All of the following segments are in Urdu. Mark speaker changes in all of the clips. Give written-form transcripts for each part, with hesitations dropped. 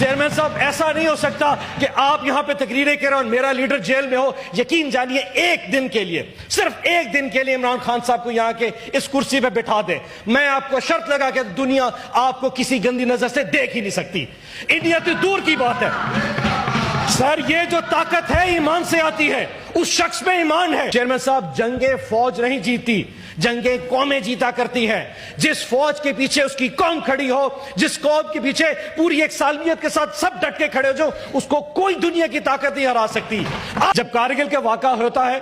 Speaker 1: چیئرمین صاحب ایسا نہیں ہو سکتا کہ آپ یہاں پہ تقریریں کریں اور میرا لیڈر جیل میں ہو. یقین جانیے ایک دن کے لیے, صرف ایک دن کے لیے عمران خان صاحب کو یہاں کے اس کرسی پہ بٹھا دیں, میں آپ کو شرط لگا کہ دنیا آپ کو کسی گندی نظر سے دیکھ ہی نہیں سکتی. انڈیا تو دور کی بات ہے سر, یہ جو طاقت ہے ایمان سے آتی ہے, اس شخص میں ایمان ہے. چیئرمین صاحب, جنگیں فوج نہیں جیتی, جنگیں قومیں جیتا کرتی ہیں. جس فوج کے پیچھے اس کی قوم کھڑی ہو, جس قوم کے پیچھے پوری ایک سالمیت کے ساتھ سب ڈٹ کے کھڑے ہو, جو اس کو کوئی دنیا کی طاقت نہیں ہرا سکتی. جب کارگل کا واقعہ ہوتا ہے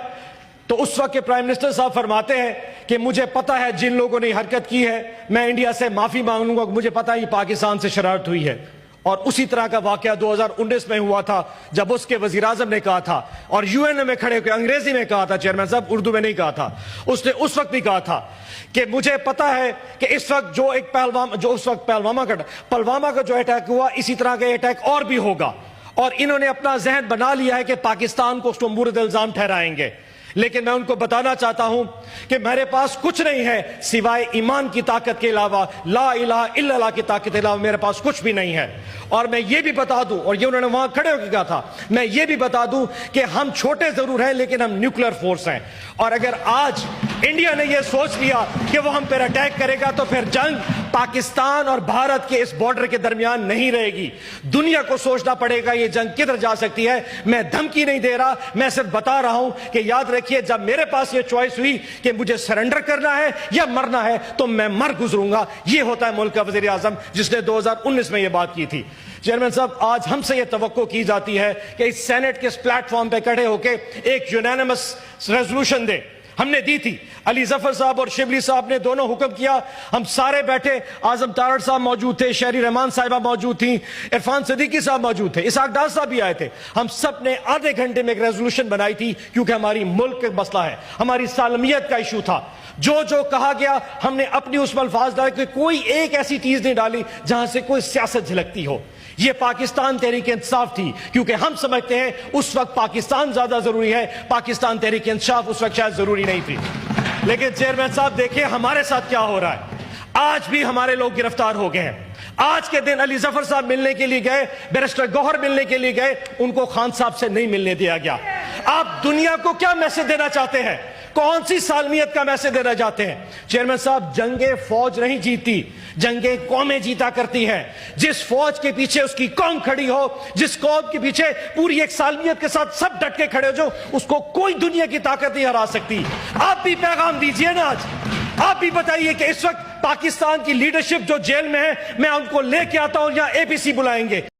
Speaker 1: تو اس وقت کے پرائم منسٹر صاحب فرماتے ہیں کہ مجھے پتا ہے جن لوگوں نے حرکت کی ہے, میں انڈیا سے معافی مانگوں گا, مجھے پتا ہے یہ پاکستان سے شرارت ہوئی ہے. اور اسی طرح کا واقعہ 2019 میں ہوا تھا جب اس کے وزیر اعظم نے کہا تھا, اور یو این اے میں کھڑے ہو کے انگریزی میں کہا تھا, چیئرمین صاحب اردو میں نہیں کہا تھا, اس نے اس وقت بھی کہا تھا کہ مجھے پتا ہے کہ اس وقت پلوامہ کا جو اٹیک ہوا, اسی طرح کا اٹیک اور بھی ہوگا, اور انہوں نے اپنا ذہن بنا لیا ہے کہ پاکستان کو اس کو مورد الزام ٹھہرائیں گے. لیکن میں ان کو بتانا چاہتا ہوں کہ میرے پاس کچھ نہیں ہے سوائے ایمان کی طاقت کے علاوہ, لا الہ الا اللہ کی طاقت کے علاوہ میرے پاس کچھ بھی نہیں ہے. اور میں یہ بھی بتا دوں, اور یہ انہوں نے وہاں کھڑے ہو کے کہا تھا, میں یہ بھی بتا دوں کہ ہم چھوٹے ضرور ہیں لیکن ہم نیوکلیر فورس ہیں. اور اگر آج انڈیا نے یہ سوچ لیا کہ وہ ہم پر اٹیک کرے گا تو پھر جنگ پاکستان اور بھارت کے اس بارڈر کے درمیان نہیں رہے گی. دنیا کو سوچنا پڑے گا یہ جنگ کدھر جا سکتی ہے. میں دھمکی نہیں دے رہا, میں صرف بتا رہا ہوں کہ یاد رکھیے جب میرے پاس یہ چوائس ہوئی کہ مجھے سرنڈر کرنا ہے یا مرنا ہے تو میں مر گزروں گا. یہ ہوتا ہے ملک کا وزیر اعظم جس نے 2019 میں یہ بات کی تھی. چیئرمین صاحب, آج ہم سے یہ توقع کی جاتی ہے کہ اس سینٹ کے اس پلیٹ فارم پہ کھڑے ہو کے ایک یونینمس ریزولوشن دے. ہم نے دی تھی, علی ظفر صاحب اور شبلی صاحب نے دونوں حکم کیا, ہم سارے بیٹھے, اعظم تارڑ صاحب موجود تھے, شہری رحمان صاحبہ موجود تھیں, عرفان صدیقی صاحب موجود تھے, اسحاق ڈار صاحب بھی آئے تھے. ہم سب نے آدھے گھنٹے میں ایک ریزولوشن بنائی تھی کیونکہ ہماری ملک کا مسئلہ ہے, ہماری سالمیت کا ایشو تھا. جو کہا گیا ہم نے اپنی اس میں الفاظ ڈالے کہ کوئی ایک ایسی چیز نہیں ڈالی جہاں سے کوئی سیاست جھلکتی ہو. یہ پاکستان تحریک انصاف تھی کیونکہ ہم سمجھتے ہیں اس وقت پاکستان زیادہ ضروری ہے, پاکستان تحریک انصاف اس وقت شاید ضروری نہیں تھی. لیکن چیئرمین صاحب دیکھیں ہمارے ساتھ کیا ہو رہا ہے. آج بھی ہمارے لوگ گرفتار ہو گئے ہیں. آج کے دن علی ظفر صاحب ملنے کے لیے گئے, بیرسٹر گوہر ملنے کے لیے گئے, ان کو خان صاحب سے نہیں ملنے دیا گیا. آپ دنیا کو کیا میسج دینا چاہتے ہیں, کون سی سالمیت کا میسج دینا چاہتے ہیں؟ چیئرمین صاحب, جنگیں فوج نہیں جیتی, جنگیں قومیں جیتا کرتی ہیں. جس فوج کے پیچھے اس کی قوم کھڑی ہو, جس قوم کے پیچھے پوری ایک سالمیت کے ساتھ سب ڈٹ کے کھڑے ہو, جو اس کو کوئی دنیا کی طاقت نہیں ہرا سکتی. آپ بھی پیغام دیجئے نا, آج آپ بھی بتائیے کہ اس وقت پاکستان کی لیڈرشپ جو جیل میں ہے, میں ان کو لے کے آتا ہوں, یہاں اے پی سی بلائیں گے.